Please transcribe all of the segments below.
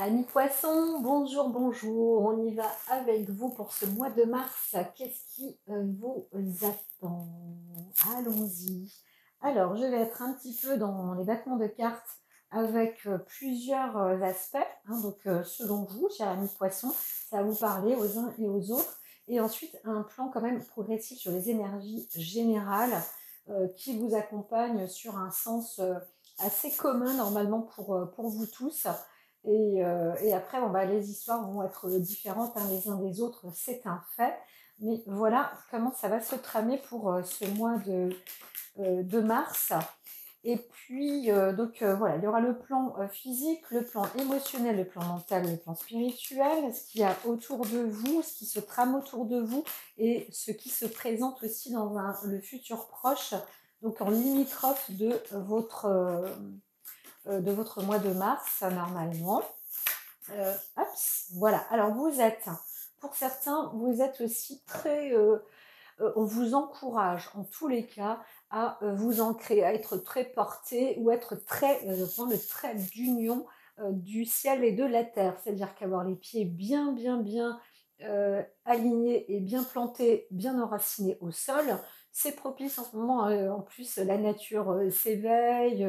Amis poissons, bonjour, bonjour, on y va avec vous pour ce mois de mars. Qu'est-ce qui vous attend? Allons-y. Alors, je vais être un petit peu dans les battements de cartes avec plusieurs aspects. Donc, selon vous, chers amis poissons, ça va vous parler aux uns et aux autres. Et ensuite, un plan quand même progressif sur les énergies générales qui vous accompagne sur un sens assez commun normalement pour vous tous. Et après, bon, bah, les histoires vont être différentes les uns des autres, c'est un fait. Mais voilà comment ça va se tramer pour ce mois de mars. Et puis, voilà, il y aura le plan physique, le plan émotionnel, le plan mental, le plan spirituel, ce qu'il y a autour de vous, ce qui se trame autour de vous et ce qui se présente aussi dans le futur proche, donc en limitrophe de votre mois de mars, normalement. Voilà, alors pour certains, vous êtes aussi on vous encourage en tous les cas à vous ancrer, à être très porté ou être prendre le trait d'union du ciel et de la terre, c'est-à-dire qu'avoir les pieds bien alignés et bien plantés, bien enracinés au sol, c'est propice en ce moment. En plus, la nature s'éveille,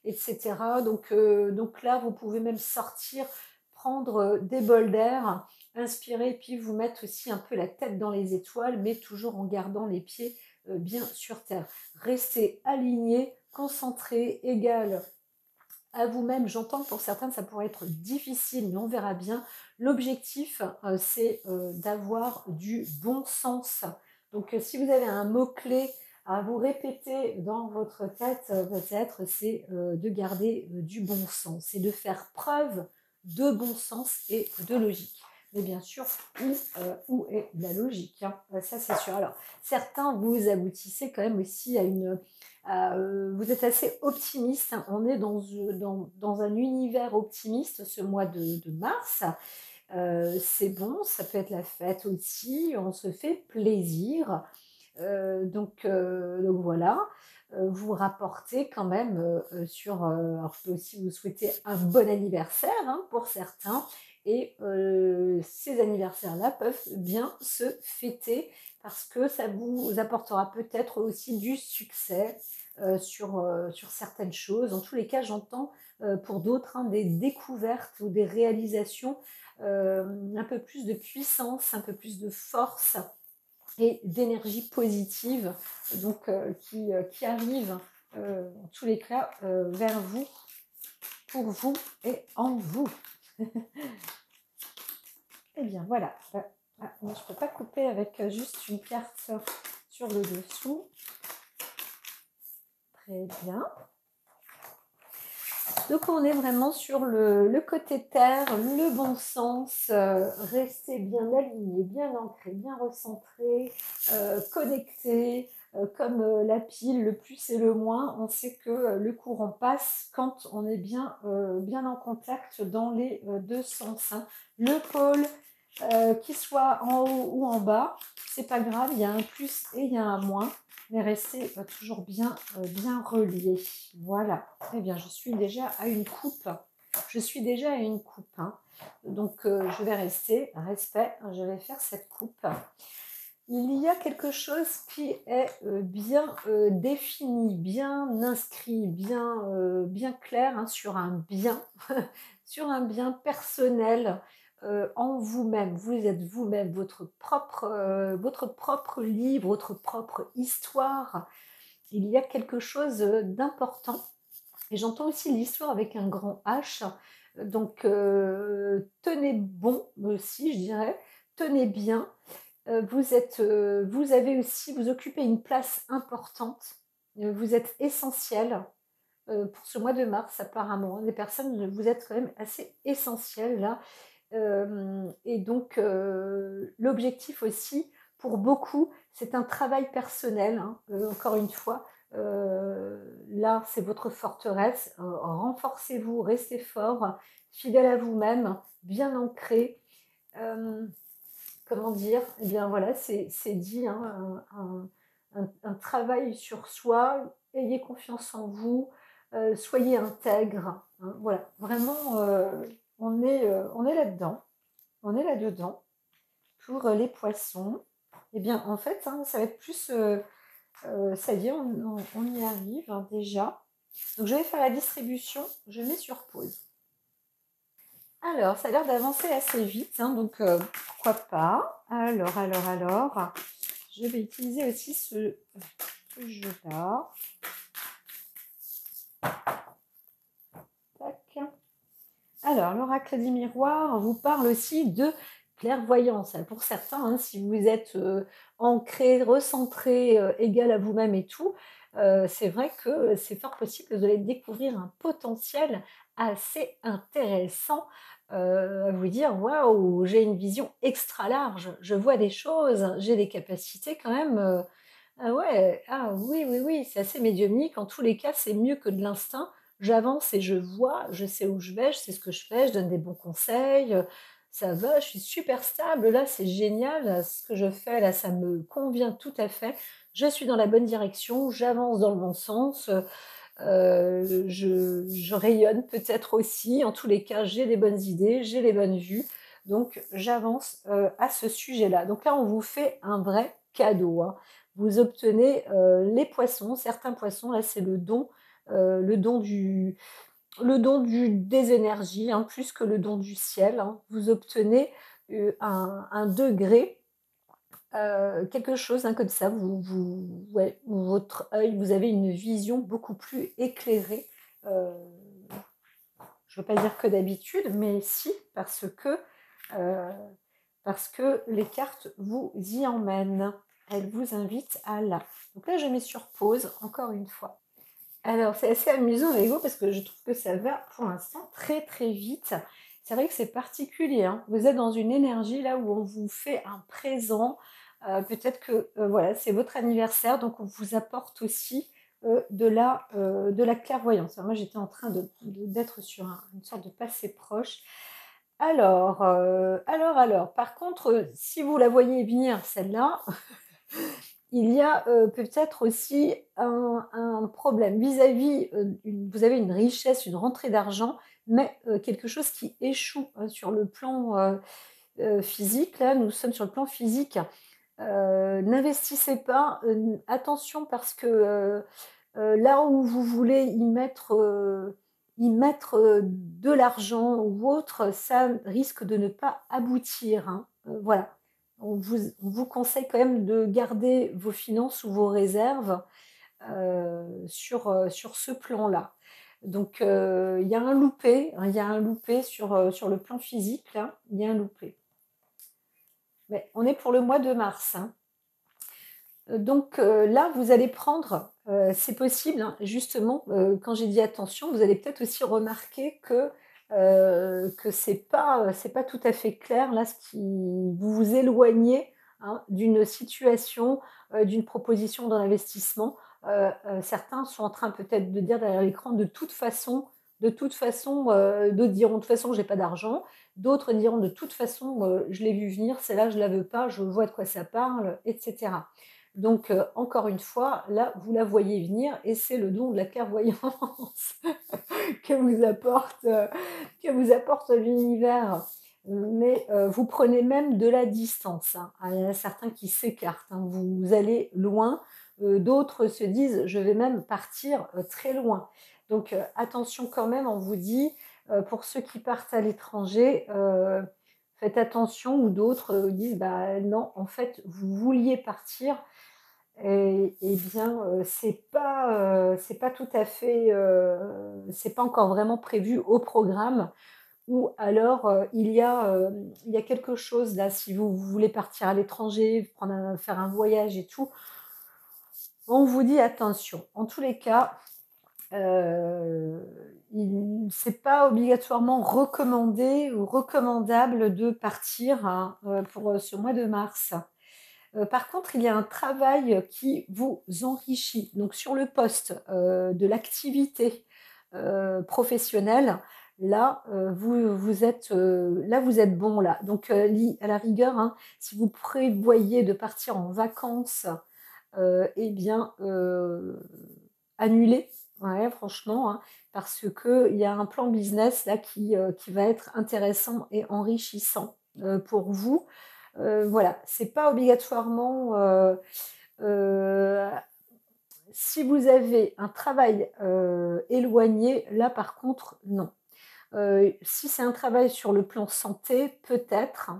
etc. Donc là, vous pouvez même sortir, prendre des bols d'air, inspirer, puis vous mettre aussi un peu la tête dans les étoiles, mais toujours en gardant les pieds bien sur terre. Restez aligné, concentré, égal à vous-même. J'entends que pour certains, ça pourrait être difficile, mais on verra bien. L'objectif, c'est d'avoir du bon sens. Donc, si vous avez un mot-clé à vous répéter dans votre tête, peut-être, c'est de garder du bon sens et de faire preuve de bon sens et de logique. Mais bien sûr, où est la logique, hein, ça c'est sûr. Alors, certains, vous aboutissez quand même aussi à vous êtes assez optimiste, hein. On est dans un univers optimiste ce mois de mars. C'est bon, ça peut être la fête aussi, on se fait plaisir. Donc voilà, vous rapportez quand même alors je peux aussi vous souhaiter un bon anniversaire, hein, pour certains. Et ces anniversaires-là peuvent bien se fêter parce que ça vous apportera peut-être aussi du succès sur certaines choses. En tous les cas, j'entends pour d'autres, hein, des découvertes ou des réalisations, un peu plus de puissance, un peu plus de force et d'énergie positive, donc qui arrive en tous les cas vers vous, pour vous et en vous. Eh bien voilà. Moi, je ne peux pas couper avec juste une carte sur le dessous. Très bien. Donc on est vraiment sur le côté terre, le bon sens, rester bien aligné, bien ancré, bien recentré, connecté, comme la pile, le plus et le moins. On sait que le courant passe quand on est bien en contact dans les deux sens, hein. Le pôle, qu'il soit en haut ou en bas, c'est pas grave, il y a un plus et il y a un moins, mais restez toujours bien reliés. Voilà. Eh bien, je suis déjà à une coupe. Je suis déjà à une coupe, hein. Donc, je vais rester, respect, je vais faire cette coupe. Il y a quelque chose qui est bien défini, bien inscrit, bien clair, hein, sur un bien, sur un bien personnel en vous-même. Vous êtes vous-même, votre propre livre, votre propre histoire. Il y a quelque chose d'important. Et j'entends aussi l'histoire avec un grand H. Donc, tenez bon aussi, je dirais. Tenez bien. Vous occupez une place importante. Vous êtes essentiel pour ce mois de mars, apparemment. Les personnes, vous êtes quand même assez essentielles là. Et donc, l'objectif aussi, pour beaucoup, c'est un travail personnel, hein, encore une fois. Là, c'est votre forteresse. Renforcez-vous, restez fort, fidèle à vous-même, bien ancré. Comment dire? Eh bien voilà, c'est dit, hein, un travail sur soi, ayez confiance en vous, soyez intègre, hein. Voilà, vraiment, on est on est là-dedans, on est là-dedans. Pour les poissons, eh bien, en fait, hein, ça va être plus, ça y est, on y arrive hein, déjà. Donc, je vais faire la distribution, je mets sur pause. Alors, ça a l'air d'avancer assez vite, hein, donc pourquoi pas. Alors, je vais utiliser aussi ce jeu-là. Tac. Alors, l'oracle des miroirs vous parle aussi de clairvoyance. Alors, pour certains, hein, si vous êtes ancré, recentré, égal à vous-même et tout, c'est vrai que c'est fort possible que vous allez découvrir un potentiel assez intéressant. À vous dire, waouh, j'ai une vision extra large, je vois des choses, j'ai des capacités quand même. Ah ouais, ah oui, oui, oui, c'est assez médiumnique. En tous les cas, c'est mieux que de l'instinct. J'avance et je vois, je sais où je vais, je sais ce que je fais, je donne des bons conseils. Ça va, je suis super stable. Là, c'est génial. Là, ce que je fais, là, ça me convient tout à fait. Je suis dans la bonne direction, j'avance dans le bon sens. Je rayonne peut-être aussi. En tous les cas, j'ai les bonnes idées, j'ai les bonnes vues. Donc, j'avance à ce sujet-là. Donc là, on vous fait un vrai cadeau, hein. Vous obtenez les poissons, certains poissons, là, c'est le don des énergies, hein, plus que le don du ciel, hein. Vous obtenez un degré, quelque chose hein, comme ça, ouais, où votre œil, vous avez une vision beaucoup plus éclairée. euh, je ne veux pas dire que d'habitude, mais si, euh, parce que les cartes vous y emmènent. Elles vous invitent à là. Donc là, je mets sur pause, encore une fois. Alors, c'est assez amusant, Lego, parce que je trouve que ça va pour l'instant très très vite. C'est vrai que c'est particulier, hein. Vous êtes dans une énergie là où on vous fait un présent. Peut-être que voilà, c'est votre anniversaire, donc on vous apporte aussi de la clairvoyance. Alors, moi, j'étais en train d'être sur une sorte de passé proche. Alors, par contre, si vous la voyez venir, celle-là, il y a peut-être aussi un problème vis-à-vis, vous avez une richesse, une rentrée d'argent, mais quelque chose qui échoue sur le plan physique. Là, nous sommes sur le plan physique. N'investissez pas, attention parce que là où vous voulez y mettre de l'argent ou autre, ça risque de ne pas aboutir, hein. Voilà. On vous conseille quand même de garder vos finances ou vos réserves sur ce plan-là. Donc, il y a un loupé, hein, il y a un loupé sur le plan physique, là, il y a un loupé. Mais on est pour le mois de mars, hein. Donc là, vous allez prendre, c'est possible, hein, justement, quand j'ai dit attention, vous allez peut-être aussi remarquer que c'est pas tout à fait clair, là, vous vous éloignez hein, d'une situation, d'une proposition dans l'investissement. Certains sont en train peut-être de dire derrière l'écran, d'autres diront de toute façon, j'ai pas d'argent. D'autres diront de toute façon, je l'ai vu venir, celle-là, je la veux pas, je vois de quoi ça parle, etc. Donc, encore une fois, là, vous la voyez venir et c'est le don de la clairvoyance que vous apporte l'univers. Mais vous prenez même de la distance, hein. Il y en a certains qui s'écartent, hein. Vous allez loin. D'autres se disent, je vais même partir très loin. Donc, attention quand même, on vous dit, pour ceux qui partent à l'étranger, faites attention, ou d'autres disent, bah non, en fait, vous vouliez partir, et bien, c'est pas tout à fait, c'est pas encore vraiment prévu au programme. Ou alors, il y a quelque chose là, si vous voulez partir à l'étranger, faire un voyage et tout, on vous dit attention. En tous les cas, c'est pas obligatoirement recommandé ou recommandable de partir, hein, pour ce mois de mars. Par contre, il y a un travail qui vous enrichit. Donc sur le poste de l'activité professionnelle, là, vous êtes bon là. Donc à la rigueur, hein, si vous prévoyez de partir en vacances, eh bien, annulez. Ouais, franchement, hein, parce qu'il y a un plan business là qui va être intéressant et enrichissant, pour vous. Voilà, c'est pas obligatoirement, heu, si vous avez un travail, éloigné, là par contre, non. Si c'est un travail sur le plan santé, peut-être,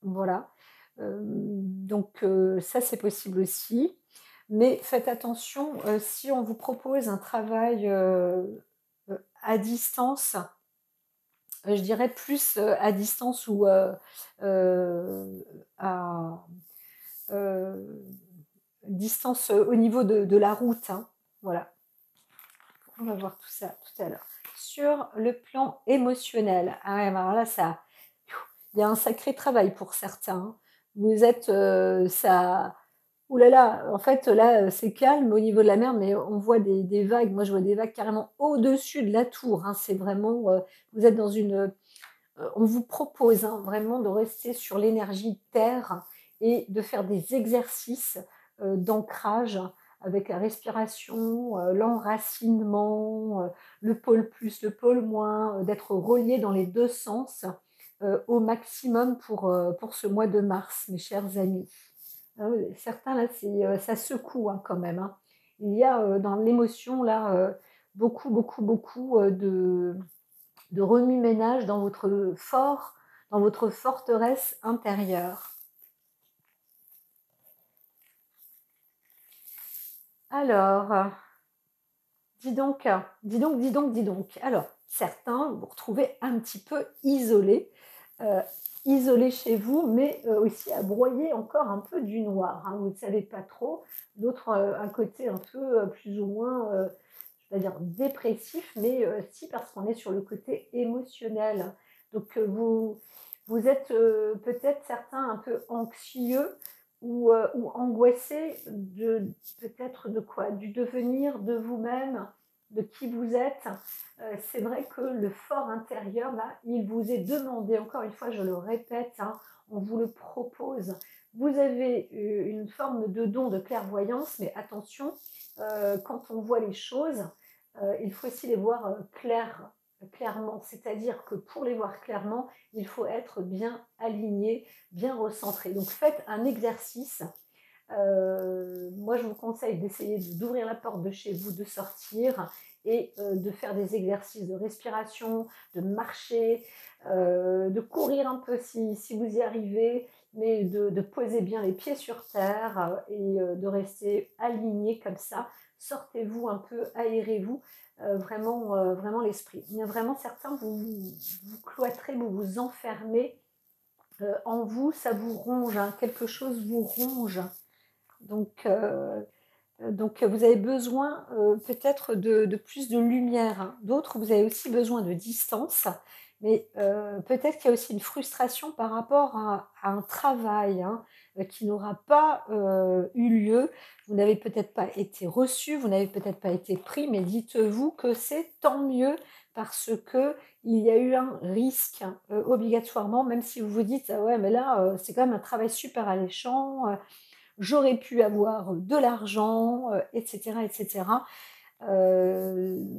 voilà. Donc ça, c'est possible aussi. Mais faites attention, si on vous propose un travail, à distance, je dirais plus, à distance ou, à, heu, distance, au niveau de la route, hein. Voilà, on va voir tout ça tout à l'heure. Sur le plan émotionnel, ah ouais, bah alors là, ça il y a un sacré travail pour certains, hein. Vous êtes, ça ouh là là, en fait, là, c'est calme au niveau de la mer, mais on voit des vagues. Moi, je vois des vagues carrément au-dessus de la tour, hein. C'est vraiment, vous êtes dans une, on vous propose, hein, vraiment de rester sur l'énergie terre et de faire des exercices, d'ancrage avec la respiration, l'enracinement, le pôle plus, le pôle moins, d'être relié dans les 2 sens, au maximum pour ce mois de mars, mes chers amis. Ah oui, certains là, ça secoue, hein, quand même, hein. Il y a, dans l'émotion là, beaucoup, beaucoup, beaucoup, de remue-ménage dans votre fort, dans votre forteresse intérieure. Alors, dis donc, dis donc, dis donc, dis donc. Alors, certains vous retrouvez un petit peu isolés, heu, isolés chez vous, mais aussi à broyer encore un peu du noir, hein, vous ne savez pas trop. D'autres, un côté un peu, plus ou moins, je vais pas dire dépressif, mais si, parce qu'on est sur le côté émotionnel. Donc vous êtes, peut-être certains un peu anxieux ou angoissés de peut-être de quoi? Du devenir de vous-même, de qui vous êtes. C'est vrai que le fort intérieur, là, il vous est demandé, encore une fois, je le répète, hein, on vous le propose. Vous avez une forme de don de clairvoyance, mais attention, quand on voit les choses, il faut aussi les voir clairement. C'est-à-dire que pour les voir clairement, il faut être bien aligné, bien recentré. Donc faites un exercice. Moi, je vous conseille d'essayer d'ouvrir la porte de chez vous, de sortir et de faire des exercices de respiration, de marcher, de courir un peu si vous y arrivez, mais de poser bien les pieds sur terre et de rester aligné comme ça. Sortez-vous un peu, aérez-vous vraiment, vraiment l'esprit. Il y a vraiment certains, vous cloîtrez, vous vous enfermez en vous, ça vous ronge, hein, quelque chose vous ronge. Donc, vous avez besoin peut-être de plus de lumière, hein. D'autres, vous avez aussi besoin de distance, mais peut-être qu'il y a aussi une frustration par rapport à un travail, hein, qui n'aura pas eu lieu. Vous n'avez peut-être pas été reçu, vous n'avez peut-être pas été pris, mais dites-vous que c'est tant mieux parce que il y a eu un risque, obligatoirement, même si vous vous dites: «Ah ouais, mais là, c'est quand même un travail super alléchant, j'aurais pu avoir de l'argent, et cetera, et cetera.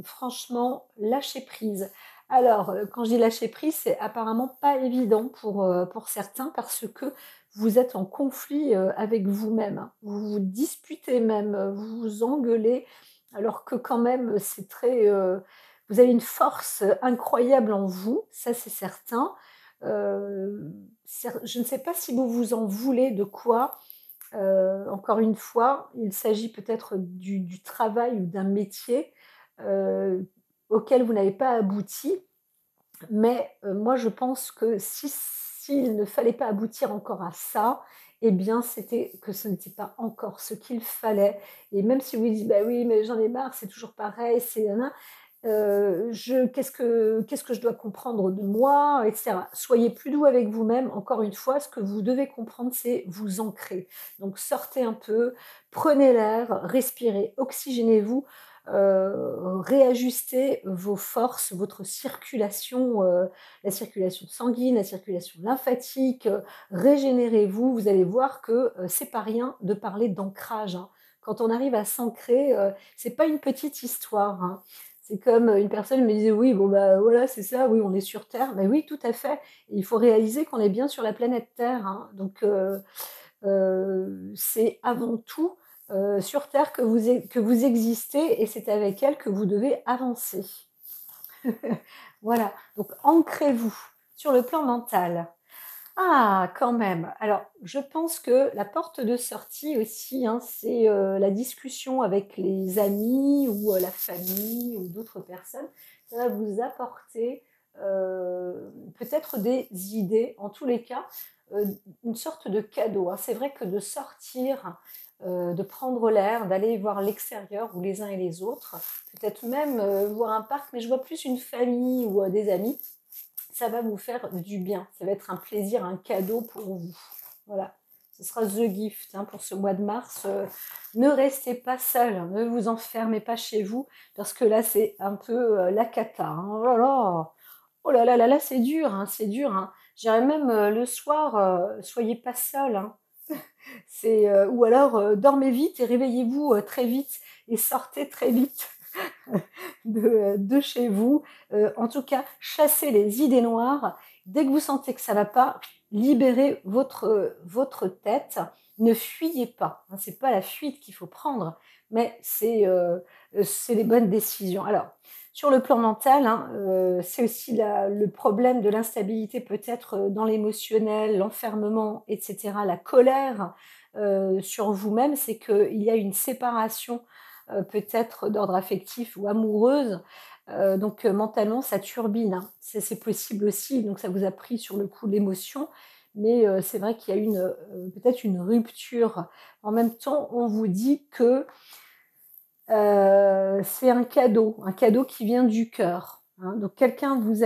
Franchement, lâcher prise. Alors, quand je dis lâcher prise, c'est apparemment pas évident pour certains parce que vous êtes en conflit, avec vous-même, hein. Vous vous disputez même, vous vous engueulez alors que quand même c'est très, vous avez une force incroyable en vous, ça c'est certain. Je ne sais pas si vous vous en voulez de quoi. Encore une fois, il s'agit peut-être du travail ou d'un métier, auquel vous n'avez pas abouti, mais moi je pense que s'il ne fallait pas aboutir encore à ça, eh bien c'était que ce n'était pas encore ce qu'il fallait et même si vous dites: «Bah oui, mais j'en ai marre, c'est toujours pareil, c'est nin je qu'est-ce que je dois comprendre de moi?» et cetera. Soyez plus doux avec vous-même. Encore une fois, ce que vous devez comprendre, c'est vous ancrer. Donc sortez un peu, prenez l'air, respirez, oxygénez-vous, réajustez vos forces, votre circulation, la circulation sanguine, la circulation lymphatique, régénérez-vous. Vous allez voir que, c'est pas rien de parler d'ancrage, hein. quand on arrive à s'ancrer, c'est pas une petite histoire, hein. C'est comme une personne me disait: «Oui, bon, bah, voilà, c'est ça, oui, on est sur terre». Mais oui, tout à fait. Et il faut réaliser qu'on est bien sur la planète Terre, hein. Donc c'est avant tout, sur terre que vous existez et c'est avec elle que vous devez avancer. Voilà, donc ancrez-vous sur le plan mental. Ah, quand même. Alors, je pense que la porte de sortie aussi, hein, c'est, la discussion avec les amis ou, la famille ou d'autres personnes. Ça va vous apporter, peut-être des idées, en tous les cas, une sorte de cadeau, hein. C'est vrai que de sortir, de prendre l'air, d'aller voir l'extérieur ou les uns et les autres, peut-être même, voir un parc, mais je vois plus une famille ou, des amis, ça va vous faire du bien. Ça va être un plaisir, un cadeau pour vous. Voilà, ce sera the gift, hein, pour ce mois de mars. Ne restez pas seul, hein, ne vous enfermez pas chez vous, parce que là, c'est un peu la cata, hein. Oh là là, oh là là là là, c'est dur, hein, c'est dur, hein. Je dirais même le soir, soyez pas seul, hein. C'est, ou alors dormez vite et réveillez-vous très vite et sortez très vite de chez vous. En tout cas, chassez les idées noires. Dès que vous sentez que ça ne va pas, libérez votre tête. Ne fuyez pas, hein. C'est pas la fuite qu'il faut prendre, mais c'est les bonnes décisions. Alors, sur le plan mental, hein, c'est aussi le problème de l'instabilité peut-être dans l'émotionnel, l'enfermement, etc., la colère sur vous-même, c'est qu'il y a une séparation peut-être d'ordre affectif ou amoureuse. Donc mentalement, ça turbine, hein. C'est possible aussi, donc ça vous a pris sur le coup l'émotion, mais c'est vrai qu'il y a peut-être une rupture. En même temps, on vous dit que c'est un cadeau qui vient du cœur, hein. Donc quelqu'un vous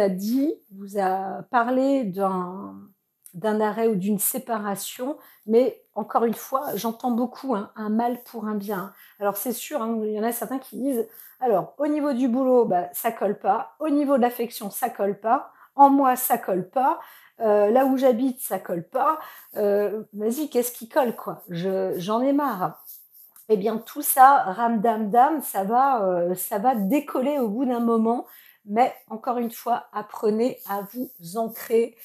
a parlé d'un arrêt ou d'une séparation, mais encore une fois, j'entends beaucoup, hein, un mal pour un bien. Alors c'est sûr, hein, il y en a certains qui disent: «Alors au niveau du boulot, bah, ça colle pas, au niveau de l'affection, ça colle pas, en moi, ça colle pas, là où j'habite, ça colle pas, vas-y, qu'est-ce qui colle, quoi? J'en ai marre». Eh bien, tout ça, ram dam dam, ça va décoller au bout d'un moment. Mais encore une fois, apprenez à vous ancrer.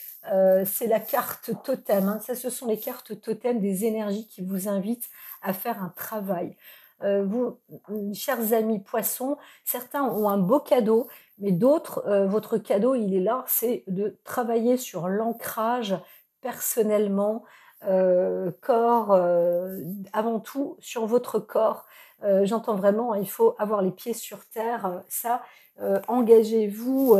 C'est la carte totem, hein. Ça, ce sont les cartes totem des énergies qui vous invitent à faire un travail. Vous, chers amis poissons, certains ont un beau cadeau, mais d'autres, votre cadeau, il est là, c'est de travailler sur l'ancrage personnellement, corps, avant tout sur votre corps. J'entends vraiment, hein, il faut avoir les pieds sur terre, ça, engagez-vous,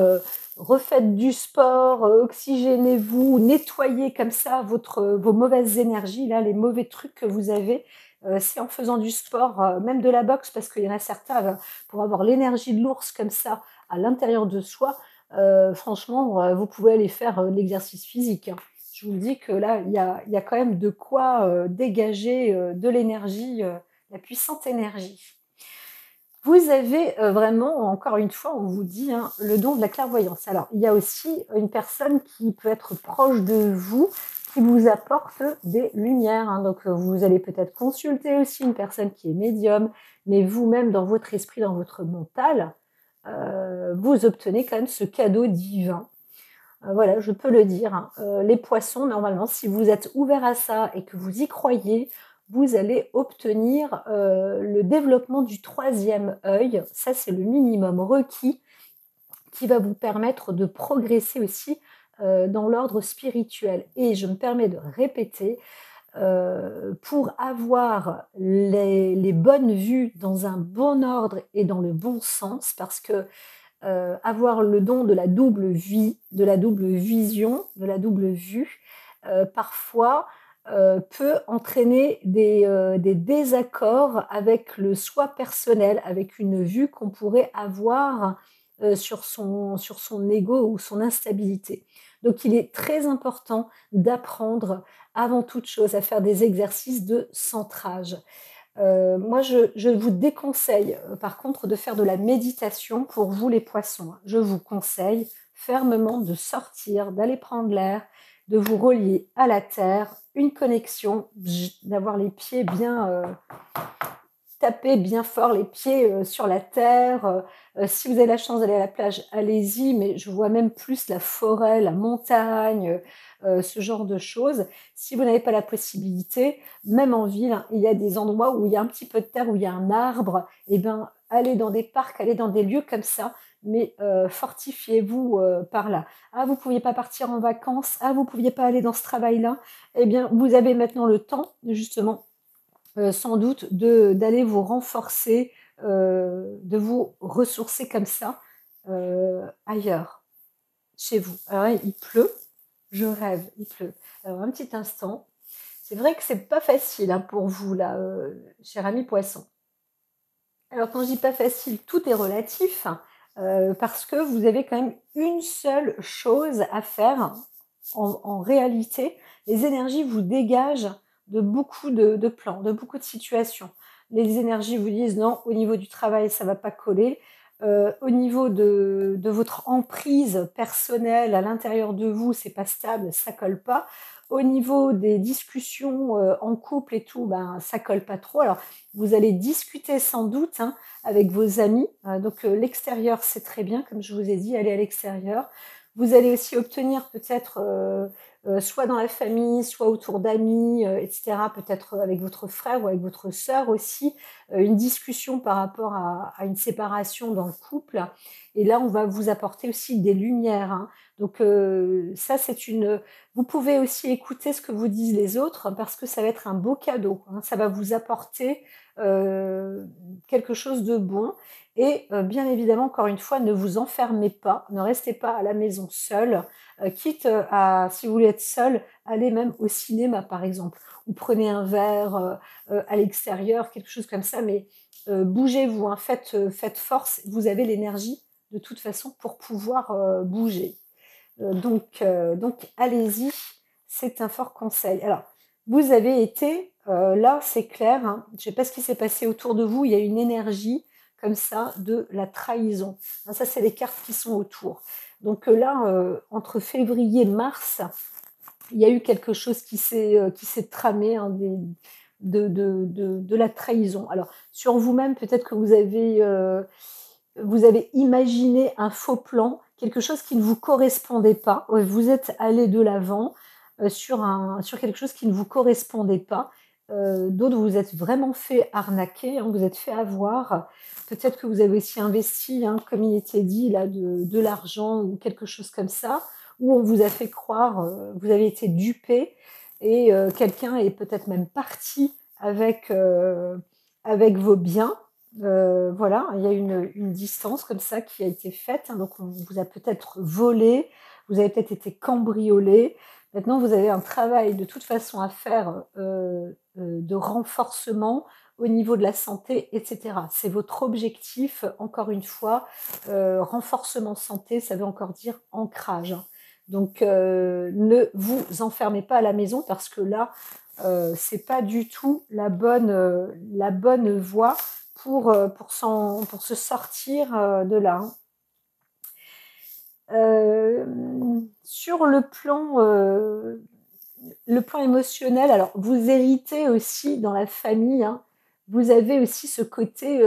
refaites du sport, oxygénez-vous, nettoyez comme ça vos mauvaises énergies, là, les mauvais trucs que vous avez. C'est en faisant du sport, même de la boxe, parce qu'il y en a certains, pour avoir l'énergie de l'ours comme ça à l'intérieur de soi, franchement, vous pouvez aller faire de l'exercice physique, hein. Je vous dis que là, il y a quand même de quoi dégager de l'énergie, la puissante énergie. Vous avez vraiment, encore une fois, on vous dit, hein, le don de la clairvoyance. Alors, il y a aussi une personne qui peut être proche de vous, qui vous apporte des lumières, hein. Donc, vous allez peut-être consulter aussi une personne qui est médium, mais vous-même, dans votre esprit, dans votre mental, vous obtenez quand même ce cadeau divin. Voilà, je peux le dire, hein. Les poissons, normalement, si vous êtes ouverts à ça et que vous y croyez, vous allez obtenir, le développement du troisième œil. Ça, c'est le minimum requis qui va vous permettre de progresser aussi, dans l'ordre spirituel. Et je me permets de répéter, pour avoir les bonnes vues dans un bon ordre et dans le bon sens, parce que avoir le don de la double vie, de la double vision, de la double vue, parfois peut entraîner des désaccords avec le soi personnel, avec une vue qu'on pourrait avoir sur son ego ou son instabilité. Donc il est très important d'apprendre avant toute chose à faire des exercices de centrage. Moi, je vous déconseille, par contre, de faire de la méditation pour vous les poissons, hein. Je vous conseille fermement de sortir, d'aller prendre l'air, de vous relier à la terre, une connexion, d'avoir les pieds bien, tapez bien fort les pieds, sur la terre, si vous avez la chance d'aller à la plage, allez-y, mais je vois même plus la forêt, la montagne, ce genre de choses. Si vous n'avez pas la possibilité, même en ville, hein, il y a des endroits où il y a un petit peu de terre, où il y a un arbre, et ben, allez dans des parcs, allez dans des lieux comme ça, mais fortifiez-vous, par là. Ah, vous pouviez pas partir en vacances, ah, vous pouviez pas aller dans ce travail-là, eh bien, vous avez maintenant le temps, justement, sans doute d'aller vous renforcer, de vous ressourcer comme ça, ailleurs, chez vous. Alors là, il pleut, je rêve, il pleut. Alors un petit instant, c'est vrai que c'est pas facile, hein, pour vous là, cher ami poisson. Alors quand je dis pas facile, tout est relatif, parce que vous avez quand même une seule chose à faire en réalité. Les énergies vous dégagent de beaucoup de plans, de beaucoup de situations. Les énergies vous disent: «Non, au niveau du travail, ça va pas coller». Au niveau de votre emprise personnelle à l'intérieur de vous, c'est pas stable, ça colle pas. Au niveau des discussions, en couple et tout, ben, ça colle pas trop. Alors vous allez discuter sans doute, hein, avec vos amis. Donc l'extérieur, c'est très bien, comme je vous ai dit, allez à l'extérieur. Vous allez aussi obtenir peut-être, soit dans la famille, soit autour d'amis, et cetera, peut-être avec votre frère ou avec votre sœur aussi, une discussion par rapport à une séparation dans le couple. Et là, on va vous apporter aussi des lumières, hein. Donc ça, c'est une vous pouvez aussi écouter ce que vous disent les autres parce que ça va être un beau cadeau, hein. Ça va vous apporter, quelque chose de bon et bien évidemment, encore une fois, ne vous enfermez pas, ne restez pas à la maison seul, quitte, à si vous voulez être seul, allez même au cinéma, par exemple, ou prenez un verre, à l'extérieur, quelque chose comme ça, mais bougez-vous, hein, faites force, vous avez l'énergie de toute façon pour pouvoir, bouger. Donc allez-y, c'est un fort conseil. Alors, vous avez été, là, c'est clair, hein, je ne sais pas ce qui s'est passé autour de vous, il y a une énergie comme ça de la trahison. Hein, ça, c'est les cartes qui sont autour. Donc là, entre février et mars, il y a eu quelque chose qui s'est tramé, hein, de la trahison. Alors, sur vous-même, peut-être que vous avez imaginé un faux plan, quelque chose qui ne vous correspondait pas. Vous êtes allé de l'avant sur quelque chose qui ne vous correspondait pas. D'autres, vous êtes vraiment fait arnaquer, hein, vous êtes fait avoir. Peut-être que vous avez aussi investi, hein, comme il était dit, là, de l'argent ou quelque chose comme ça, où on vous a fait croire, vous avez été dupé et quelqu'un est peut-être même parti avec vos biens. Voilà, il y a une distance comme ça qui a été faite, hein, donc on vous a peut-être volé, vous avez peut-être été cambriolé. Maintenant, vous avez un travail de toute façon à faire, de renforcement au niveau de la santé et cetera. C'est votre objectif, encore une fois, renforcement santé, ça veut encore dire ancrage, hein. Donc ne vous enfermez pas à la maison parce que là, c'est pas du tout la bonne voie pour se sortir, de là, hein. Sur le plan émotionnel, alors vous héritez aussi dans la famille, hein, vous avez aussi ce côté,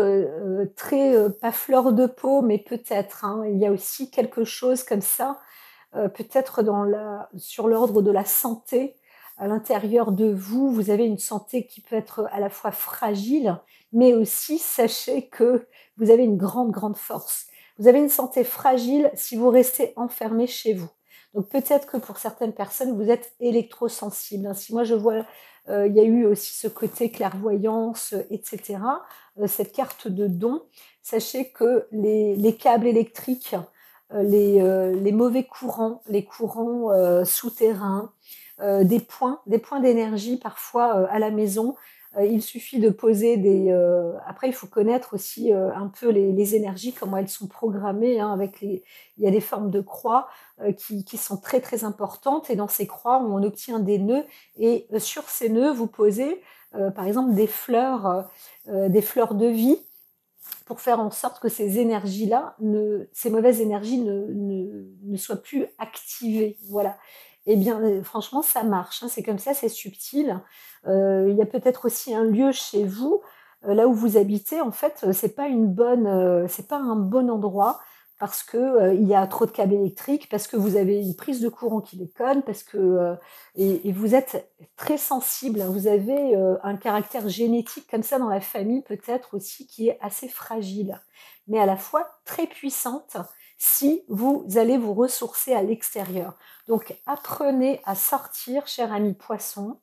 très, pas fleur de peau, mais peut-être, hein, il y a aussi quelque chose comme ça, peut-être sur l'ordre de la santé. À l'intérieur de vous, vous avez une santé qui peut être à la fois fragile, mais aussi sachez que vous avez une grande, grande force. Vous avez une santé fragile si vous restez enfermé chez vous. Donc peut-être que pour certaines personnes, vous êtes électrosensible, hein. Si moi je vois, il y a eu aussi ce côté clairvoyance, et cetera, cette carte de don, sachez que les câbles électriques, les mauvais courants, les courants, souterrains, des points d'énergie parfois, à la maison. Il suffit de poser après il faut connaître aussi, un peu les énergies, comment elles sont programmées, hein, il y a des formes de croix, qui sont très, très importantes et dans ces croix, on obtient des nœuds et sur ces nœuds, vous posez, par exemple des fleurs de vie pour faire en sorte que ces mauvaises énergies ne soient plus activées. Voilà. Eh bien, franchement, ça marche, hein, c'est comme ça, c'est subtil. Il y a peut-être aussi un lieu chez vous là où vous habitez, en fait, c'est pas c'est pas un bon endroit parce que, il y a trop de câbles électriques, parce que vous avez une prise de courant qui déconne, parce que, et vous êtes très sensible, hein. Vous avez, un caractère génétique comme ça dans la famille peut-être aussi qui est assez fragile, mais à la fois très puissante si vous allez vous ressourcer à l'extérieur. Donc apprenez à sortir, cher ami poisson.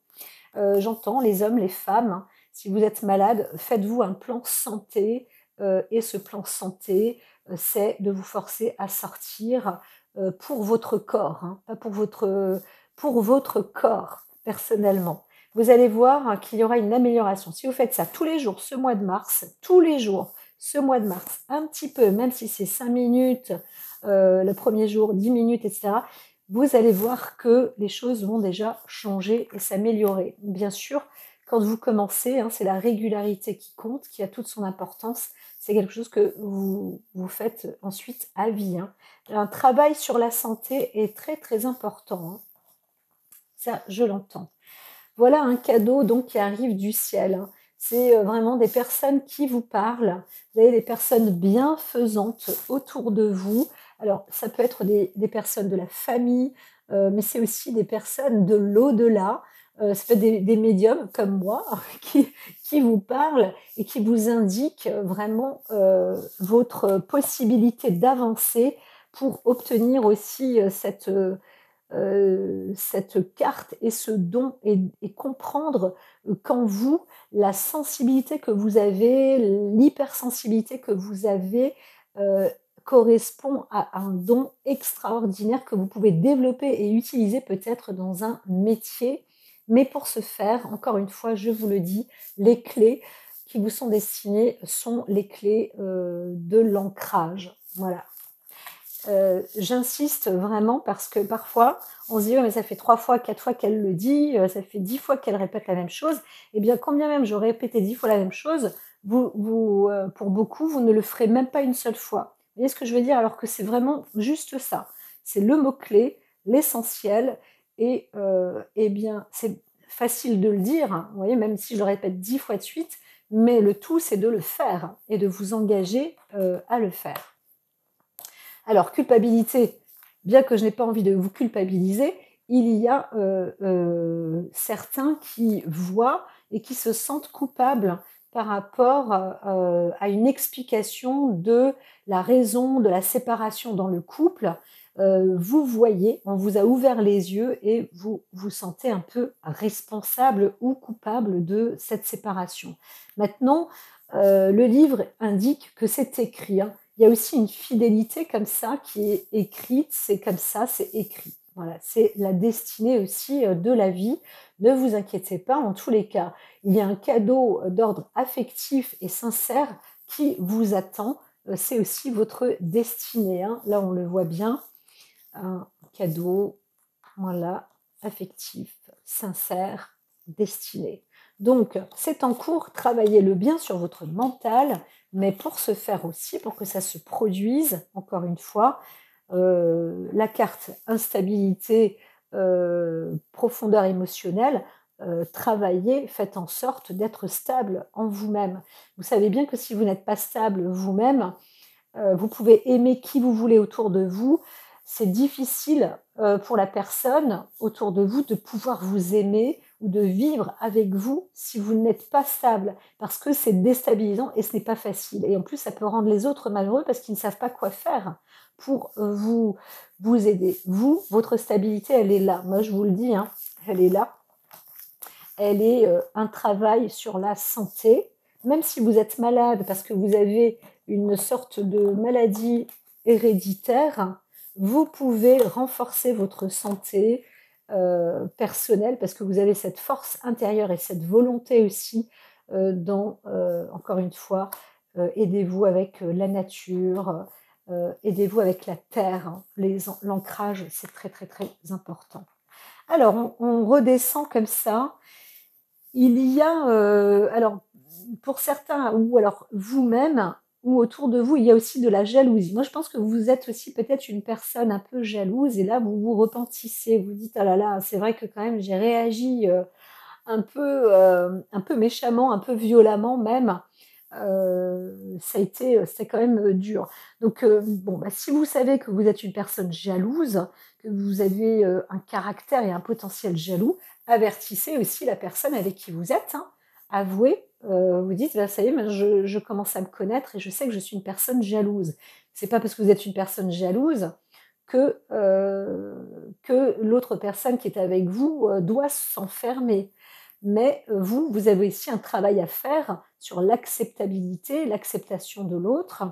J'entends les hommes, les femmes, hein. Si vous êtes malade, faites-vous un plan santé, et ce plan santé, c'est de vous forcer à sortir, pour votre corps, hein, pas pour votre corps personnellement. Vous allez voir, hein, qu'il y aura une amélioration. Si vous faites ça tous les jours, ce mois de mars, tous les jours, ce mois de mars, un petit peu, même si c'est 5 minutes, le premier jour, 10 minutes, etc., vous allez voir que les choses vont déjà changer et s'améliorer. Bien sûr, quand vous commencez, hein, c'est la régularité qui compte, qui a toute son importance. C'est quelque chose que vous faites ensuite à vie, hein. Un travail sur la santé est très très important, hein. Ça, je l'entends. Voilà un cadeau donc qui arrive du ciel, hein. C'est vraiment des personnes qui vous parlent. Vous avez des personnes bienfaisantes autour de vous. Alors, ça peut être des personnes de la famille, mais c'est aussi des personnes de l'au-delà. Ça peut être des médiums comme moi qui vous parlent et qui vous indiquent vraiment votre possibilité d'avancer pour obtenir aussi cette carte et ce don et comprendre qu'en vous, la sensibilité que vous avez, l'hypersensibilité que vous avez euh, correspond à un don extraordinaire que vous pouvez développer et utiliser peut-être dans un métier. Mais pour ce faire, encore une fois, je vous le dis, les clés qui vous sont destinées sont les clés de l'ancrage. Voilà. J'insiste vraiment parce que parfois, on se dit: «Ouais, mais ça fait 3 fois, 4 fois qu'elle le dit, ça fait 10 fois qu'elle répète la même chose». Eh bien, quand bien même j'aurais répété 10 fois la même chose, pour beaucoup, vous ne le ferez même pas une seule fois. Vous voyez ce que je veux dire? Alors que c'est vraiment juste ça. C'est le mot-clé, l'essentiel et bien, c'est facile de le dire, hein, vous voyez? Même si je le répète 10 fois de suite, mais le tout, c'est de le faire et de vous engager, à le faire. Alors, culpabilité, bien que je n'ai pas envie de vous culpabiliser, il y a certains qui voient et qui se sentent coupables par rapport à une explication de la raison de la séparation dans le couple. Vous voyez, on vous a ouvert les yeux et vous vous sentez un peu responsable ou coupable de cette séparation. Maintenant, le livre indique que c'est écrit, hein. Il y a aussi une fidélité comme ça qui est écrite, c'est comme ça, c'est écrit. Voilà, c'est la destinée aussi de la vie. Ne vous inquiétez pas, en tous les cas, il y a un cadeau d'ordre affectif et sincère qui vous attend. C'est aussi votre destinée, hein. Là, on le voit bien, un cadeau, voilà, affectif, sincère, destiné. Donc, c'est en cours, travaillez-le bien sur votre mental, mais pour ce faire aussi, pour que ça se produise, encore une fois, la carte instabilité, profondeur émotionnelle, travaillez, faites en sorte d'être stable en vous-même. Vous savez bien que si vous n'êtes pas stable vous-même, vous pouvez aimer qui vous voulez autour de vous. C'est difficile pour la personne autour de vous de pouvoir vous aimer ou de vivre avec vous si vous n'êtes pas stable, parce que c'est déstabilisant et ce n'est pas facile. Et en plus, ça peut rendre les autres malheureux parce qu'ils ne savent pas quoi faire pour vous aider. Vous, votre stabilité, elle est là. Moi, je vous le dis, hein, elle est là. Elle est un travail sur la santé, même si vous êtes malade parce que vous avez une sorte de maladie héréditaire, vous pouvez renforcer votre santé personnelle parce que vous avez cette force intérieure et cette volonté aussi encore une fois, aidez-vous avec la nature, aidez-vous avec la terre, hein. L'ancrage, c'est très très très important. Alors, on redescend comme ça. Il y a, alors pour certains ou alors vous-même ou autour de vous, il y a aussi de la jalousie. Moi, je pense que vous êtes aussi peut-être une personne un peu jalouse et là, vous vous repentissez. Vous dites: «Ah là là, c'est vrai que quand même j'ai réagi, un peu méchamment, un peu violemment même». c'était quand même dur. Donc, bon, bah, si vous savez que vous êtes une personne jalouse, que vous avez un caractère et un potentiel jaloux, avertissez aussi la personne avec qui vous êtes, hein. Avouez, vous dites: «Bah, ça y est, maintenant je commence à me connaître et je sais que je suis une personne jalouse». C'est pas parce que vous êtes une personne jalouse que l'autre personne qui est avec vous, doit s'enfermer. Mais vous, vous avez aussi un travail à faire sur l'acceptabilité, l'acceptation de l'autre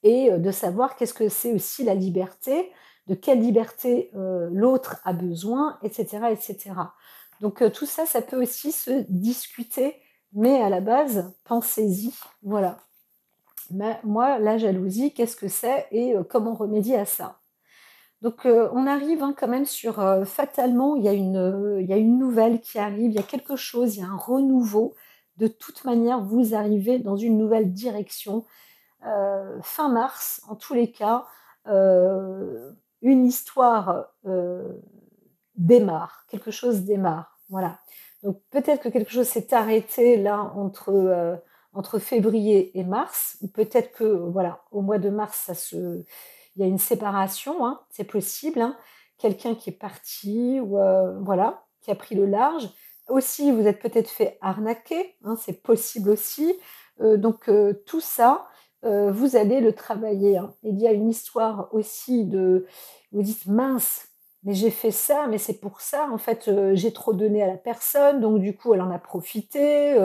et de savoir qu'est-ce que c'est aussi la liberté, de quelle liberté, l'autre a besoin et cetera et cetera. Donc tout ça, ça peut aussi se discuter, mais à la base, pensez-y, voilà. Mais moi, la jalousie, qu'est-ce que c'est et comment remédier à ça? Donc on arrive, hein, quand même sur, fatalement, il y a une nouvelle qui arrive, il y a quelque chose, il y a un renouveau. De toute manière, vous arrivez dans une nouvelle direction. Fin mars, en tous les cas, une histoire, démarre, quelque chose démarre, voilà. Donc peut-être que quelque chose s'est arrêté là entre février et mars, ou peut-être que, voilà, au mois de mars, il y a une séparation, hein, c'est possible, hein. Quelqu'un qui est parti ou voilà, qui a pris le large. Aussi, vous êtes peut-être fait arnaquer, hein, c'est possible aussi. Donc tout ça, vous allez le travailler, hein. Il y a une histoire aussi de vous dites: «Mince, mais j'ai fait ça, mais c'est pour ça, en fait, j'ai trop donné à la personne, donc du coup, elle en a profité»,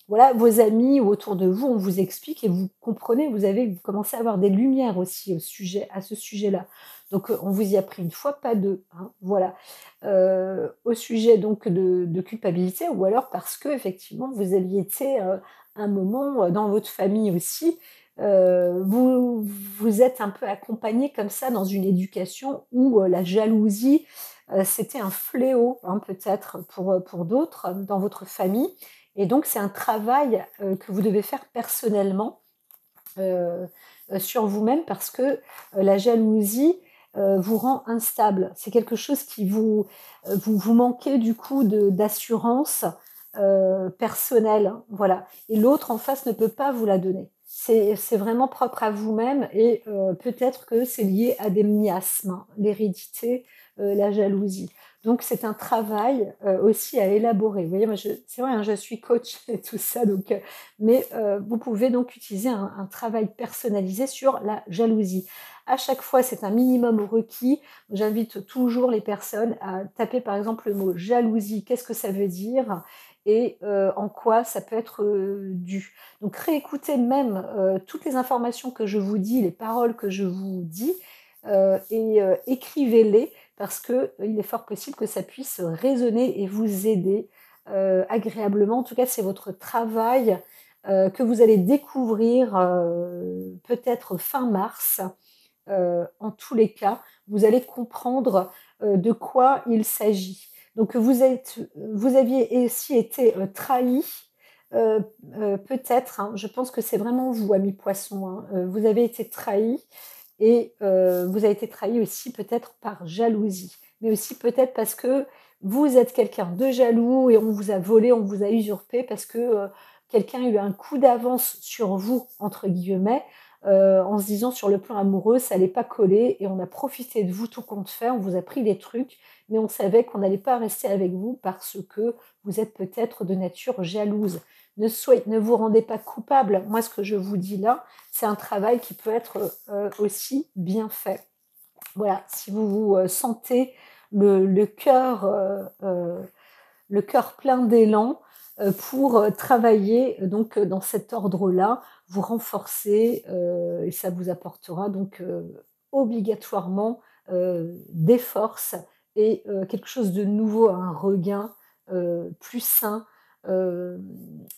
voilà, vos amis ou autour de vous, on vous explique et vous comprenez, vous commencez à avoir des lumières aussi à ce sujet-là. Donc, on vous y a pris une fois, pas 2, hein, voilà. Au sujet donc de culpabilité ou alors parce qu'effectivement vous aviez été, un moment, dans votre famille aussi, vous êtes un peu accompagnés comme ça dans une éducation où, la jalousie, c'était un fléau, hein, peut-être pour d'autres, dans votre famille et donc c'est un travail, que vous devez faire personnellement, heu sur vous-même parce que, la jalousie, vous rend instable. C'est quelque chose qui vous manquez du coup d'assurance, personnelle, hein, voilà et l'autre en face ne peut pas vous la donner. C'est vraiment propre à vous-même et peut-être que c'est lié à des miasmes, hein, l'hérédité, la jalousie. Donc c'est un travail, aussi à élaborer. Vous voyez, moi c'est vrai, hein, je suis coach et tout ça donc mais vous pouvez donc utiliser un travail personnalisé sur la jalousie. À chaque fois, c'est un minimum requis. J'invite toujours les personnes à taper par exemple le mot jalousie, qu'est-ce que ça veut dire et en quoi ça peut être, dû. Donc réécoutez même, toutes les informations que je vous dis, les paroles que je vous dis, et écrivez-les parce qu'il est fort possible que ça puisse résonner et vous aider, agréablement. En tout cas, c'est votre travail que vous allez découvrir peut-être fin mars. En tous les cas, vous allez comprendre de quoi il s'agit. Donc vous aviez aussi été trahi, peut-être, hein, je pense que c'est vraiment vous, ami poisson, hein, vous avez été trahi et vous avez été trahi aussi peut-être par jalousie, mais aussi peut-être parce que vous êtes quelqu'un de jaloux et on vous a volé, on vous a usurpé parce que, quelqu'un a eu un coup d'avance sur vous, entre guillemets, en se disant sur le plan amoureux, ça allait pas coller et on a profité de vous tout compte fait, on vous a pris des trucs, mais on savait qu'on n'allait pas rester avec vous parce que vous êtes peut-être de nature jalouse. Ne vous rendez pas coupable. Moi, ce que je vous dis là, c'est un travail qui peut être, aussi bien fait. Voilà, si vous vous, sentez le cœur, le cœur plein d'élan, pour, travailler, donc, dans cet ordre-là, vous renforcer, et ça vous apportera donc, obligatoirement, des forces et quelque chose de nouveau, un regain, plus sain, hem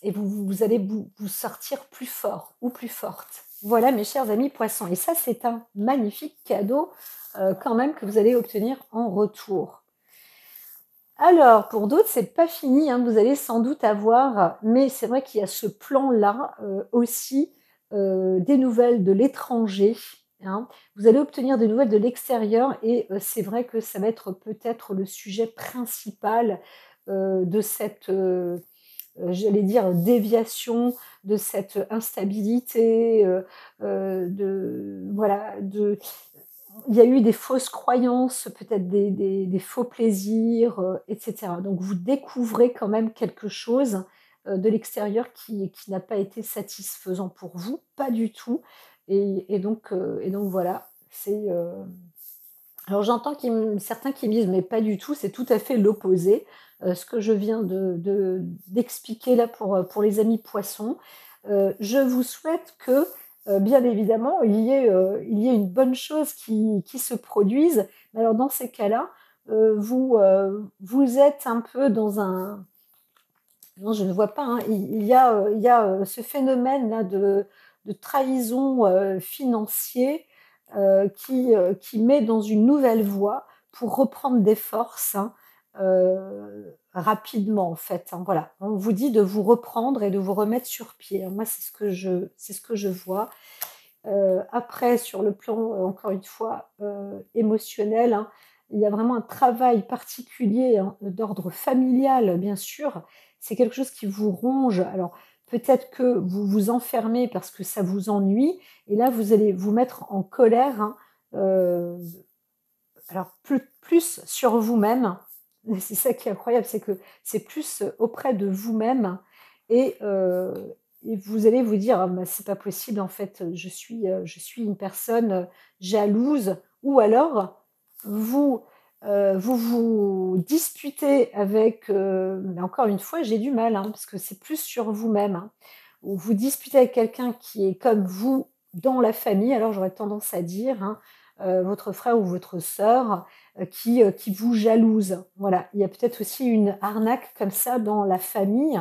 et vous allez vous sortir plus fort ou plus forte. Voilà mes chers amis poissons et ça c'est un magnifique cadeau, quand même que vous allez obtenir en retour. Alors, pour d'autres, c'est pas fini, hein, vous allez sans doute avoir mais c'est vrai qu'il y a ce plan-là, aussi, des nouvelles de l'étranger, hein. Vous allez obtenir des nouvelles de l'extérieur et c'est vrai que ça va être peut-être le sujet principal, de cette, j'allais dire, déviation de cette instabilité, voilà, il y a eu des fausses croyances, peut-être des faux plaisirs, et cetera. Donc vous découvrez quand même quelque chose, de l'extérieur qui n'a pas été satisfaisant pour vous, pas du tout et donc voilà, alors j'entends certains qui me disent: «Mais pas du tout, c'est tout à fait l'opposé», ce que je viens d'expliquer là pour les amis poissons. Je vous souhaite que, bien évidemment, il y ait une bonne chose qui se produise. Mais alors dans ces cas-là, vous êtes un peu dans un non, je ne vois pas, hein, il y a, ce phénomène-là de trahison, financier, qui met dans une nouvelle voie pour reprendre des forces, hein, rapidement en fait, hein, voilà. On vous dit de vous reprendre et de vous remettre sur pied, hein. Moi, c'est ce que je vois. Après sur le plan, encore une fois, émotionnel, hein, il y a vraiment un travail particulier, hein, d'ordre familial, bien sûr. C'est quelque chose qui vous ronge. Alors peut-être que vous vous enfermez parce que ça vous ennuie et là vous allez vous mettre en colère, hein, heu, alors plus sur vous-même. C'est ça qui est incroyable, c'est que c'est plus auprès de vous-même et heu et vous allez vous dire: «Ah bah, c'est pas possible en fait, je suis une personne, jalouse» ou alors vous, vous vous disputez avec, mais encore une fois, j'ai du mal, hein, parce que c'est plus sur vous-même, hein. Ou vous disputez avec quelqu'un qui est comme vous dans la famille, alors j'aurais tendance à dire, hein, votre frère ou votre sœur, qui vous jalouse. Voilà, il y a peut-être aussi une arnaque comme ça dans la famille,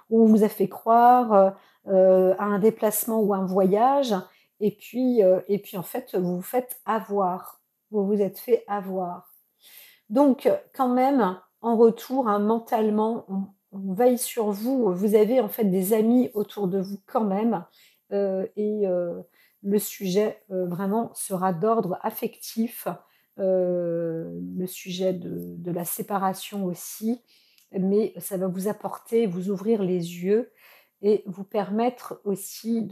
où on vous a fait croire, à un déplacement ou un voyage et puis en fait, vous vous faites avoir. Vous vous êtes fait avoir. Donc quand même, en retour, hein, mentalement, on veille sur vous. Vous avez en fait des amis autour de vous quand même, le sujet, vraiment sera d'ordre affectif, le sujet de la séparation aussi, mais ça va vous apporter, vous ouvrir les yeux et vous permettre aussi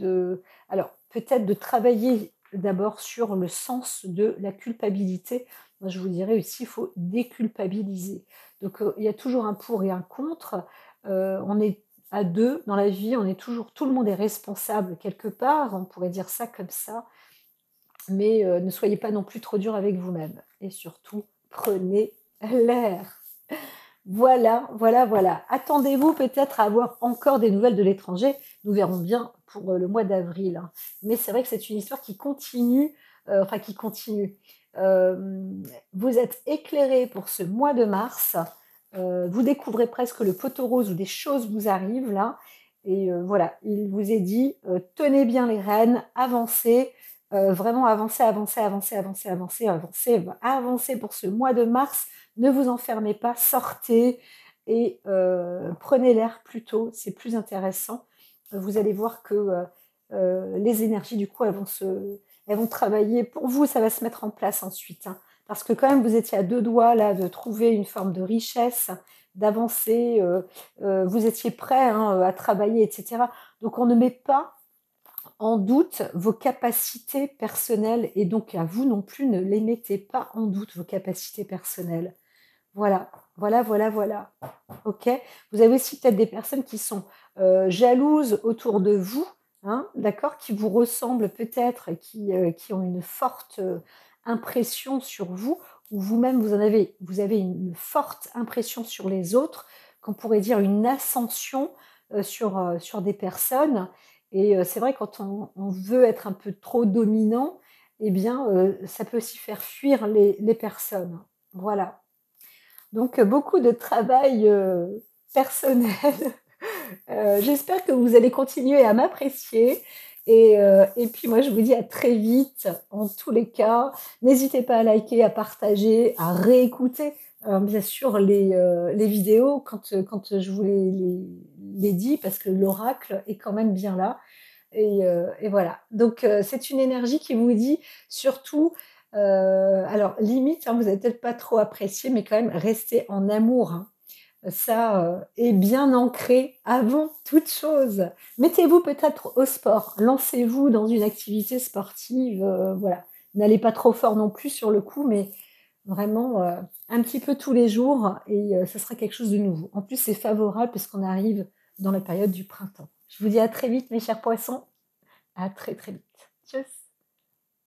alors peut-être de travailler d'abord sur le sens de la culpabilité. Moi, je vous dirais aussi, il faut déculpabiliser. Donc, il y a toujours un pour et un contre. On est à 2 dans la vie, on est toujours tout le monde est responsable quelque part, on pourrait dire ça comme ça, mais ne soyez pas non plus trop dur avec vous-même et surtout, prenez l'air. Voilà, voilà, voilà. Attendez-vous peut-être à avoir encore des nouvelles de l'étranger. Nous verrons bien pour le mois d'avril, hein. Mais c'est vrai que c'est une histoire qui continue, enfin qui continue. Vous êtes éclairé pour ce mois de mars. Vous découvrez presque le poteau rose où des choses vous arrivent là. Et voilà, il vous est dit, tenez bien les rênes, avancez, vraiment avancez, avancez, avancez, avancez, avancez, avancez, avancez pour ce mois de mars. Ne vous enfermez pas, sortez et prenez l'air plutôt, c'est plus intéressant. Vous allez voir que, les énergies du coup elles vont travailler pour vous, ça va se mettre en place ensuite, hein. Parce que quand même vous étiez à 2 doigts là de trouver une forme de richesse, d'avancer, vous étiez prêt, hein, à travailler et cetera. Donc on ne met pas en doute vos capacités personnelles et donc à vous non plus, ne les mettez pas en doute, vos capacités personnelles. Voilà, voilà, voilà, voilà. OK. Vous avez aussi peut-être des personnes qui sont, jalouses autour de vous, hein, d'accord? Qui vous ressemblent peut-être et qui ont une forte, impression sur vous ou vous-même vous avez une forte impression sur les autres, qu'on pourrait dire une ascension, sur des personnes et c'est vrai quand on veut être un peu trop dominant et bien, ça peut aussi faire fuir les personnes. Voilà. Donc, beaucoup de travail, personnel. J'espère que vous allez continuer à m'apprécier et puis moi je vous dis à très vite en tous les cas. N'hésitez pas à liker, à partager, à réécouter, bien sûr les vidéos quand je vous les dis parce que l'oracle est quand même bien là et voilà. Donc c'est une énergie qui vous dit surtout, alors limite, hein, vous allez peut-être pas trop apprécier, mais quand même restez en amour, hein. Ça, est bien ancré avant toute chose. Mettez-vous peut-être au sport, lancez-vous dans une activité sportive, voilà. N'allez pas trop fort non plus sur le coup, mais vraiment, un petit peu tous les jours et ce sera quelque chose de nouveau. En plus, c'est favorable puisqu'on arrive dans la période du printemps. Je vous dis à très vite mes chers poissons, à très, très vite. Tchuss.